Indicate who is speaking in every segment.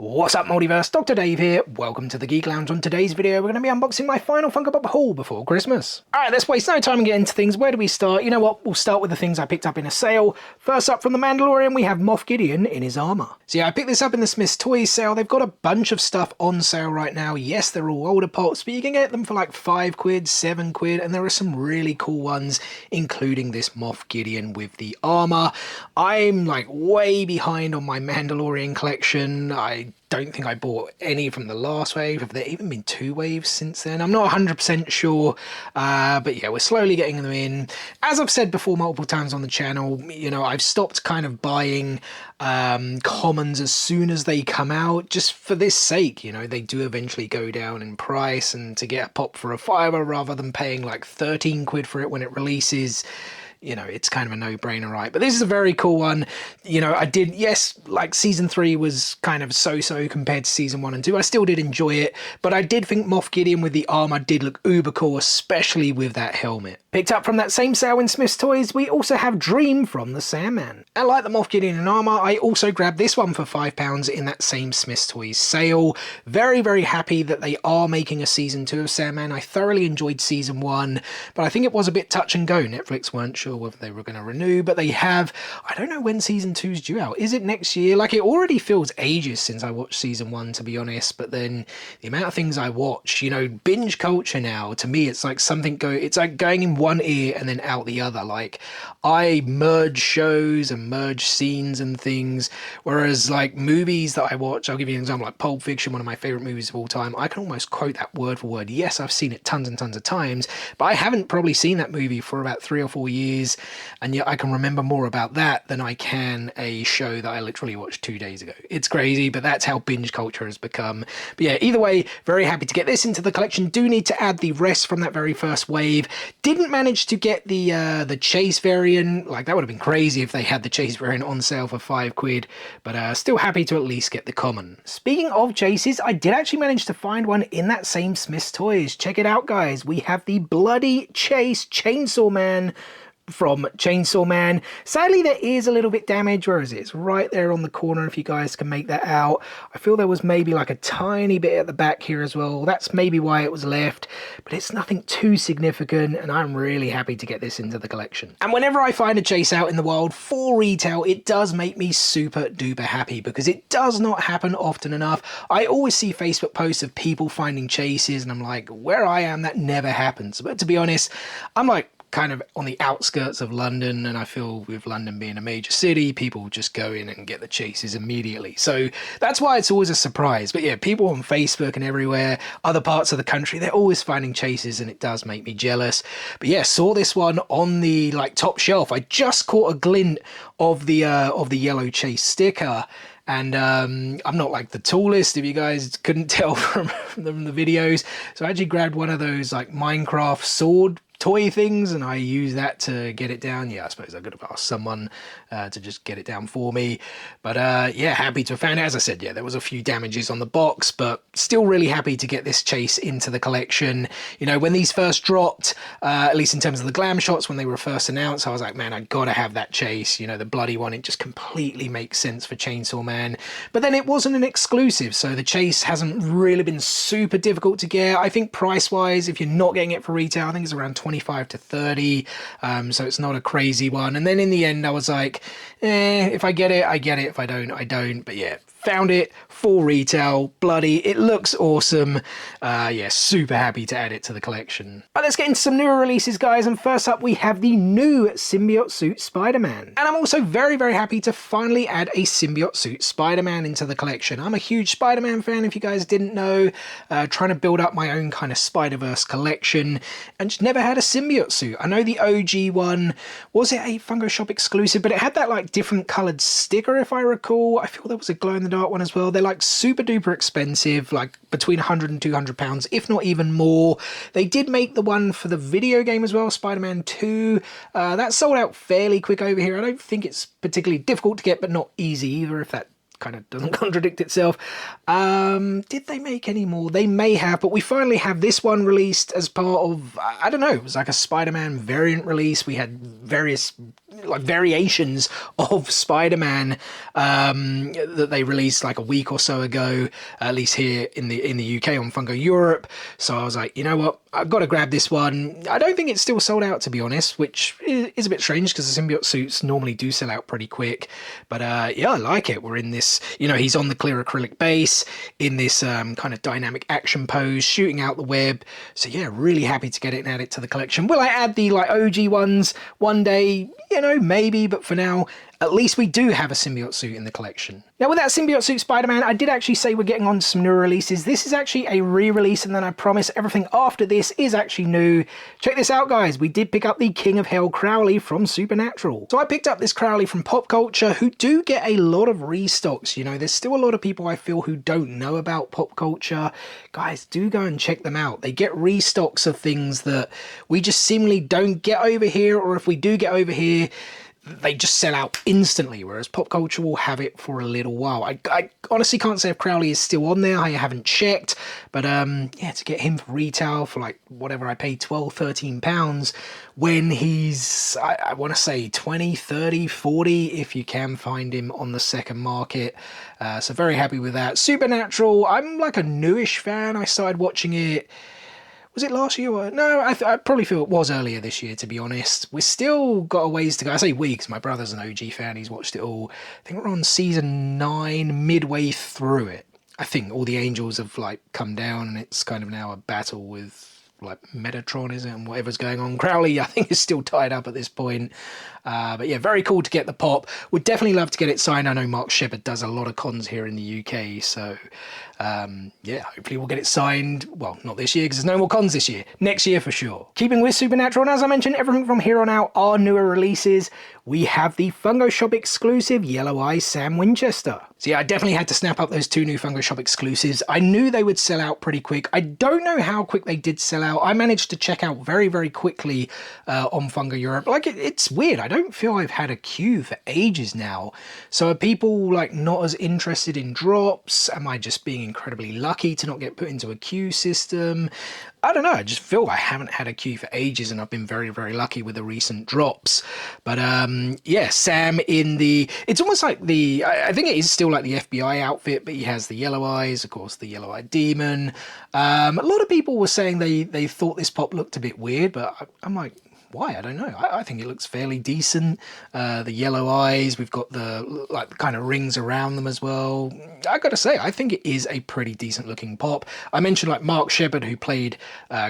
Speaker 1: What's up, Multiverse? Dr. Dave here. Welcome to the Geek Lounge. On today's video, we're going to be unboxing my final Funko Pop Haul before Christmas. Alright, let's waste no time and get into things. Where do we start? You know what? We'll start with the things I picked up in a sale. First up from the Mandalorian, we have Moff Gideon in his armor. So yeah, I picked this up in the Smith's Toys sale. They've got a bunch of stuff on sale right now. Yes, they're all older pots, but you can get them for like £5, £7, and there are some really cool ones, including this Moff Gideon with the armor. I'm like way behind on my Mandalorian collection. I don't think I bought any from the last wave. Have there even been 2 waves since then? I'm not 100% sure, but yeah, we're slowly getting them in. As I've said before multiple times on the channel, you know, I've stopped kind of buying commons as soon as they come out, just for this sake. You know, they do eventually go down in price, and to get a pop for a £5 rather than paying like £13 for it when it releases, you know, it's kind of a no-brainer, right? But this is a very cool one. You know, I did, yes, like season 3 was kind of so-so compared to season 1 and 2. I still did enjoy it, but I did think Moff Gideon with the armor did look uber cool, especially with that helmet. Picked up from that same sale in Smith's Toys, we also have Dream from the Sandman. And like the Moff Gideon in armor, I also grabbed this one for £5 in that same Smith's Toys sale. Very, very happy that they are making a season 2 of Sandman. I thoroughly enjoyed season 1, but I think it was a bit touch and go. Netflix weren't sure whether they were going to renew, but they have. I don't know when season 2's due out. Is it next year? Like, it already feels ages since I watched season 1, to be honest, but then the amount of things I watch, you know, binge culture now, to me, it's like it's like going in one ear and then out the other. Like, I merge shows and merge scenes and things, whereas like movies that I watch, I'll give you an example, like Pulp Fiction, one of my favorite movies of all time. I can almost quote that word for word. Yes, I've seen it tons and tons of times, but I haven't probably seen that movie for about 3 or 4 years, and yet I can remember more about that than I can a show that I literally watched 2 days ago. It's crazy, but that's how binge culture has become. But yeah, either way, very happy to get this into the collection. Do need to add the rest from that very first wave. Didn't manage to get the Chase variant. Like, that would have been crazy if they had the Chase variant on sale for £5, but still happy to at least get the common. Speaking of Chases, I did actually manage to find one in that same Smith's Toys. Check it out, guys. We have the Bloody Chase Chainsaw Man from Chainsaw Man. Sadly, there is a little bit damaged. Where is it? It's right there on the corner, if you guys can make that out. I feel there was maybe like a tiny bit at the back here as well. That's maybe why it was left, but it's nothing too significant, and I'm really happy to get this into the collection. And whenever I find a Chase out in the wild for retail, it does make me super duper happy, because it does not happen often enough. I always see Facebook posts of people finding Chases, and I'm like, where I am, that never happens. But to be honest, I'm like kind of on the outskirts of London, and I feel with London being a major city, people just go in and get the Chases immediately. So that's why it's always a surprise. But yeah, people on Facebook and everywhere, other parts of the country, they're always finding Chases, and it does make me jealous. But yeah, saw this one on the like top shelf. I just caught a glint of the yellow Chase sticker. And I'm not like the tallest, if you guys couldn't tell from the videos. So I actually grabbed one of those like Minecraft sword toy things, and I use that to get it down. Yeah, I suppose I could have asked someone to just get it down for me, but yeah, happy to have found it. As I said, yeah, there was a few damages on the box, but still really happy to get this Chase into the collection. You know, when these first dropped, at least in terms of the glam shots, when they were first announced, I was like, man, I gotta have that Chase. You know, the bloody one, it just completely makes sense for Chainsaw Man. But then it wasn't an exclusive, so the Chase hasn't really been super difficult to get. I think price wise, if you're not getting it for retail, I think it's around 25 to 30, so it's not a crazy one. And then in the end I was like, if I get it, I get it. If I don't, I don't. But yeah, found it for retail. Bloody, it looks awesome. Yeah, super happy to add it to the collection. But let's get into some newer releases, guys. And first up, we have the new symbiote suit Spider-Man. And I'm also very, very happy to finally add a symbiote suit Spider-Man into the collection. I'm a huge Spider-Man fan, if you guys didn't know. Trying to build up my own kind of Spider-Verse collection, and just never had a symbiote suit. I know the OG one, was it a Funko Shop exclusive, but it had that like different coloured sticker, if I recall. I feel there was a glow-in-the-dark one as well. They're like super duper expensive, like between £100 and £200, if not even more. They did make the one for the video game as well, Spider-Man 2. That sold out fairly quick over here. I don't think it's particularly difficult to get, but not easy either, if that kind of doesn't contradict itself. Did they make any more? They may have, but we finally have this one released as part of, I don't know, it was like a Spider-Man variant release. We had various like variations of Spider-Man that they released like a week or so ago, at least here in the UK on Funko Europe. So I was like, you know what, I've got to grab this one. I don't think it's still sold out, to be honest, which is a bit strange because the symbiote suits normally do sell out pretty quick. But yeah, I like it. We're in this, you know, he's on the clear acrylic base in this kind of dynamic action pose, shooting out the web. So yeah, really happy to get it and add it to the collection. Will I add the like OG ones one day? You know, maybe, but for now, at least we do have a symbiote suit in the collection. Now with that symbiote suit Spider-Man, I did actually say we're getting on to some newer releases. This is actually a re-release, and then I promise everything after this is actually new. Check this out, guys. We did pick up the King of Hell Crowley from Supernatural. So I picked up this Crowley from Pop Culture, who do get a lot of restocks. You know, there's still a lot of people I feel who don't know about Pop Culture. Guys, do go and check them out. They get restocks of things that we just seemingly don't get over here, or if we do get over here, they just sell out instantly, whereas Pop Culture will have it for a little while. I honestly can't say if Crowley is still on there. I haven't checked, but yeah, to get him for retail for like whatever I paid, 12, 13 pounds, when he's, I want to say 20, 30, 40, if you can find him on the second market. So very happy with that. Supernatural, I'm like a newish fan. I started watching it, was it last year? No, I probably feel it was earlier this year, to be honest. We've still got a ways to go. I say we, because my brother's an OG fan. He's watched it all. I think we're on season 9, midway through it. I think all the angels have like come down, and it's kind of now a battle with like Metatron, is it, and whatever's going on. Crowley, I think, is still tied up at this point. But yeah, very cool to get the pop. Would definitely love to get it signed. I know Mark Shepard does a lot of cons here in the UK, so yeah, hopefully we'll get it signed. Well, not this year because there's no more cons this year. Next year for sure. Keeping with Supernatural, and as I mentioned, everything from here on out are newer releases. We have the Funko Shop exclusive Yellow Eyes Sam Winchester. So yeah, I definitely had to snap up those 2 new Funko Shop exclusives. I knew they would sell out pretty quick. I don't know how quick they did sell out. I managed to check out very, very quickly on Funko Europe. Like, it's weird. I don't feel I've had a queue for ages now. So are people like not as interested in drops? Am I just being incredibly lucky to not get put into a queue system? I don't know, I just feel I haven't had a queue for ages, and I've been very, very lucky with the recent drops. But yeah, Sam in the, it's almost like the, I think it is still like the FBI outfit, but he has the yellow eyes, of course, the yellow-eyed demon. A lot of people were saying they thought this pop looked a bit weird, but I'm like, why? I don't know. I think it looks fairly decent. The yellow eyes, we've got the like kind of rings around them as well. I gotta say, I think it is a pretty decent looking pop. I mentioned like Mark Shepard, who played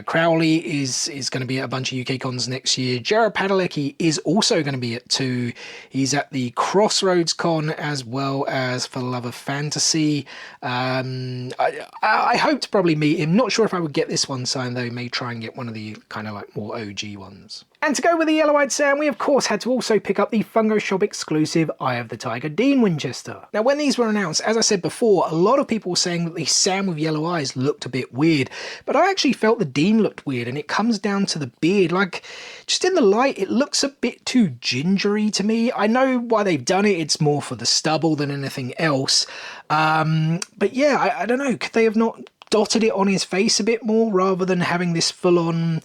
Speaker 1: Crowley, is going to be at a bunch of UK cons next year. Jared Padalecki is also going to be at 2. He's at the Crossroads Con as well as For the Love of Fantasy. I hope to probably meet him. Not sure if I would get this one signed though. May try and get one of the kind of like more OG ones. And to go with the Yellow-Eyed Sam, we of course had to also pick up the Funko Shop exclusive Eye of the Tiger Dean Winchester. Now when these were announced, as I said before, a lot of people were saying that the Sam with yellow eyes looked a bit weird, but I actually felt the Dean looked weird, and it comes down to the beard. Like, just in the light, it looks a bit too gingery to me. I know why they've done it, it's more for the stubble than anything else. But yeah, I don't know, could they have not dotted it on his face a bit more rather than having this full-on...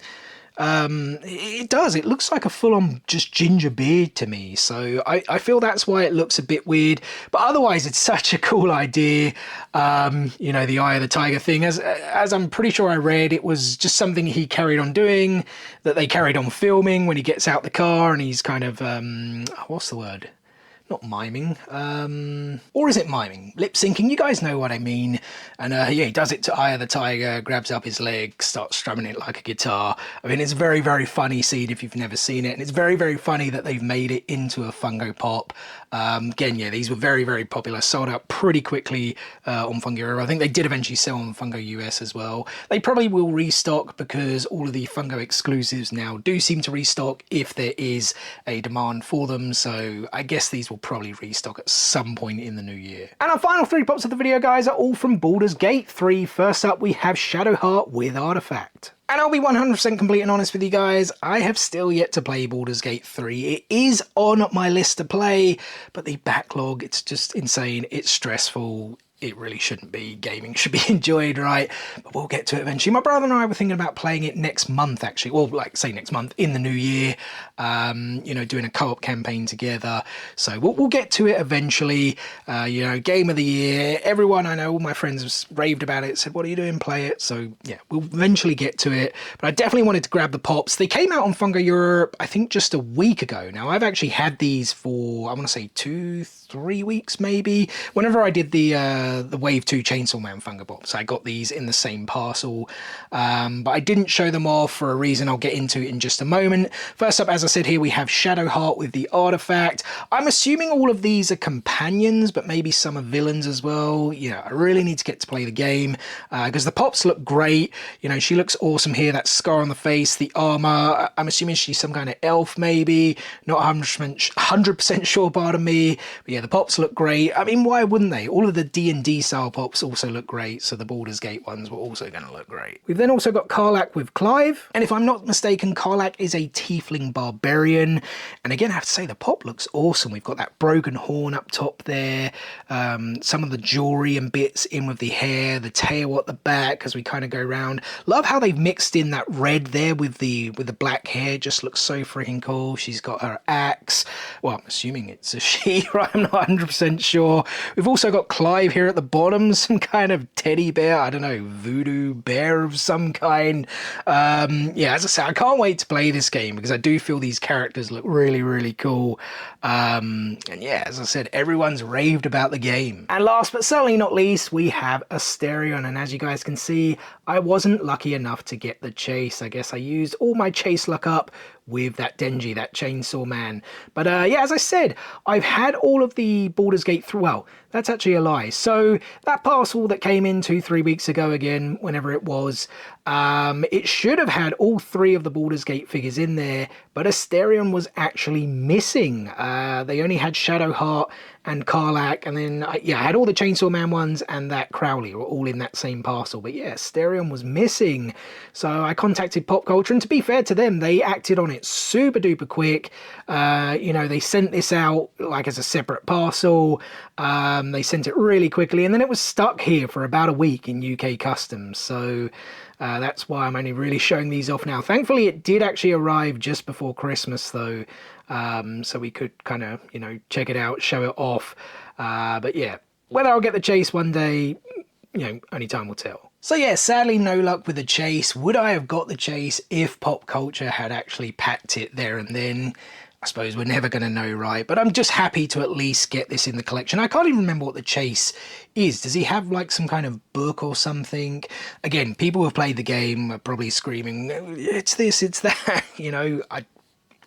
Speaker 1: it looks like a full-on just ginger beard to me, so I feel that's why it looks a bit weird, but otherwise it's such a cool idea. You know, the Eye of the Tiger thing, as I'm pretty sure I read, it was just something he carried on doing, that they carried on filming when he gets out the car and he's kind of what's the word, not miming, or is it miming? Lip syncing, you guys know what I mean. And yeah, he does it to Eye of the Tiger, grabs up his leg, starts strumming it like a guitar. I mean, it's a very, very funny scene if you've never seen it, and it's very, very funny that they've made it into a Funko Pop. Again, yeah, these were very, very popular, sold out pretty quickly on Funko Europe. I think they did eventually sell on Funko US as well. They probably will restock because all of the Funko exclusives now do seem to restock if there is a demand for them, so I guess these will probably restock at some point in the new year. And our final 3 pops of the video, guys, are all from Baldur's Gate 3. First up, we have Shadowheart with Artifact. And I'll be 100% complete and honest with you guys, I have still yet to play Baldur's Gate 3. It is on my list to play, but the backlog, it's just insane. It's stressful. It really shouldn't be. Gaming should be enjoyed, right? But we'll get to it eventually. My brother and I were thinking about playing it next month, actually. Well, like, say next month, in the new year. You know, doing a co-op campaign together. So we'll get to it eventually. You know, game of the year. Everyone I know, all my friends have raved about it, said, what are you doing? Play it. So, yeah, we'll eventually get to it. But I definitely wanted to grab the pops. They came out on Funko Europe, I think, just a week ago. Now, I've actually had these for, I want to say, 2-3 weeks, maybe. Whenever I did the Wave 2 Chainsaw Man Funko Pops, I got these in the same parcel, but I didn't show them off for a reason I'll get into in just a moment. First up, as I said here, we have Shadowheart with the Artifact. I'm assuming all of these are companions, but maybe some are villains as well. You know, I really need to get to play the game, because the pops look great. You know, she looks awesome here, that scar on the face, the armor. I'm assuming she's some kind of elf, maybe. Not 100% sure, pardon me. But yeah, the pops look great. I mean, why wouldn't they? All of the D&D style pops also look great, so the Baldur's Gate ones were also going to look great. We've then also got Karlach with Clive, and if I'm not mistaken, Karlach is a tiefling barbarian, and again, I have to say, the pop looks awesome. We've got that broken horn up top there, some of the jewelry and bits in with the hair, the tail at the back as we kind of go around. Love how they've mixed in that red there with the black hair, just looks so freaking cool. She's got her axe. Well, I'm assuming it's a she, right? I'm not 100% sure. We've also got Clive here at the bottom, some kind of teddy bear, I don't know, voodoo bear of some kind. Yeah, as I say, I can't wait to play this game because I do feel these characters look really, really cool. And yeah, as I said, everyone's raved about the game. And last but certainly not least, we have Asterion, and as you guys can see, I wasn't lucky enough to get the chase. I guess I used all my chase luck up with that Denji, that Chainsaw Man. But yeah, as I said, I've had all of the Baldur's Gate through. Well, that's actually a lie. So that parcel that came in 2-3 weeks ago again, whenever it was, it should have had all 3 of the Baldur's Gate figures in there, but Asterion was actually missing. They only had Shadowheart and Karlach, and then yeah, I had all the Chainsaw Man ones and that Crowley were all in that same parcel, but yeah, Asterion was missing. So I contacted Pop Culture, and to be fair to them, they acted on it super duper quick. You know, they sent this out like as a separate parcel. They sent it really quickly, and then it was stuck here for about a week in UK customs. So that's why I'm only really showing these off now. Thankfully, it did actually arrive just before Christmas, though, so we could kind of, you know, check it out, show it off. But yeah, whether I'll get the chase one day, you know, only time will tell. So yeah, sadly no luck with the chase. Would I have got the chase if Pop Culture had actually packed it there and then? I suppose we're never going to know, right? But I'm just happy to at least get this in the collection. I can't even remember what the chase is. Does he have like some kind of book or something? Again, people who have played the game are probably screaming, it's this, it's that. You know,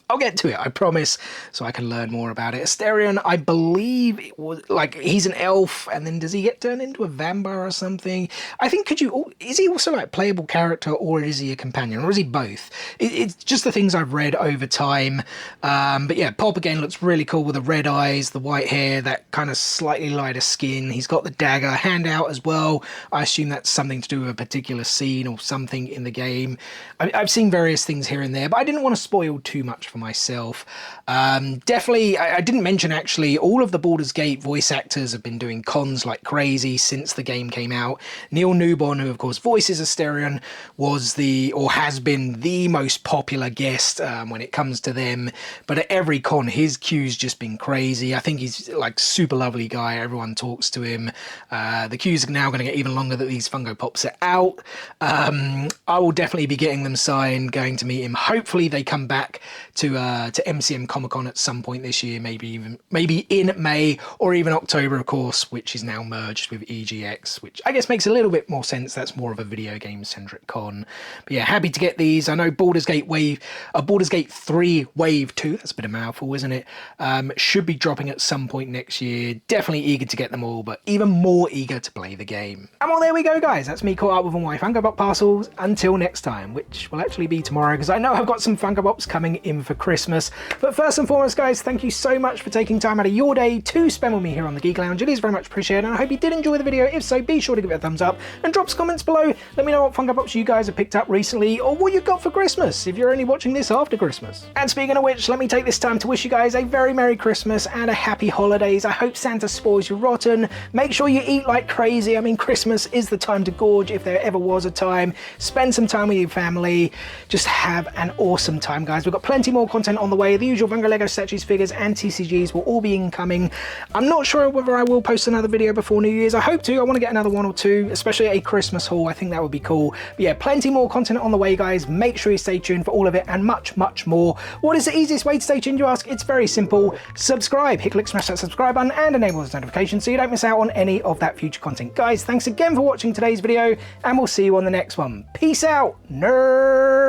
Speaker 1: I'll get to it, I promise, so I can learn more about it. Asterion, I believe it was like he's an elf, and then does he get turned into a vampire or something? I think is he also like a playable character, or is he a companion, or is he both? It's just the things I've read over time. But yeah, Pop again looks really cool with the red eyes, the white hair, that kind of slightly lighter skin. He's got the dagger hand out as well. I assume that's something to do with a particular scene or something in the game. I've seen various things here and there, but I didn't want to spoil too much for myself. Definitely, I didn't mention actually, all of the Baldur's Gate voice actors have been doing cons like crazy since the game came out. Neil Newbon, who of course voices Asterion, was or has been the most popular guest when it comes to them. But at every con, his queue's just been crazy. I think he's like super lovely guy. Everyone talks to him. The queues are now going to get even longer that these Funko Pops are out. I will definitely be getting them signed, going to meet him. Hopefully they come back to MCM Comic Con at some point this year, maybe in May or even October, of course, which is now merged with EGX, which I guess makes a little bit more sense. That's more of a video game centric con. But yeah, happy to get these. I know Baldur's Gate 3 Wave 2, that's a bit of a mouthful, isn't it? Should be dropping at some point next year. Definitely eager to get them all, but even more eager to play the game. And well, there we go, guys. That's me caught up with all my Funko Pop parcels. Until next time, which will actually be tomorrow, because I know I've got some Funko Pops coming in for Christmas. But first and foremost, guys, thank you so much for taking time out of your day to spend with me here on the Geek Lounge. It is very much appreciated, and I hope you did enjoy the video. If so, be sure to give it a thumbs up and drop some comments below. Let me know what Funko Pops you guys have picked up recently, or what you got for Christmas if you're only watching this after Christmas. And speaking of which, let me take this time to wish you guys a very Merry Christmas and a Happy Holidays. I hope Santa spoils you rotten. Make sure you eat like crazy. I mean, Christmas is the time to gorge if there ever was a time. Spend some time with your family. Just have an awesome time, guys. We've got plenty more content on the way. The usual Funko Lego statues, figures, and TCGs will all be incoming. I'm not sure whether I will post another video before New Year's. I hope to. I want to get another one or two, especially a Christmas haul. I think that would be cool. But yeah, plenty more content on the way, guys. Make sure you stay tuned for all of it and much, much more. What is the easiest way to stay tuned, you ask? It's very simple. Subscribe. Hit click, smash that subscribe button and enable those notifications so you don't miss out on any of that future content. Guys, thanks again for watching today's video, and we'll see you on the next one. Peace out, nerds!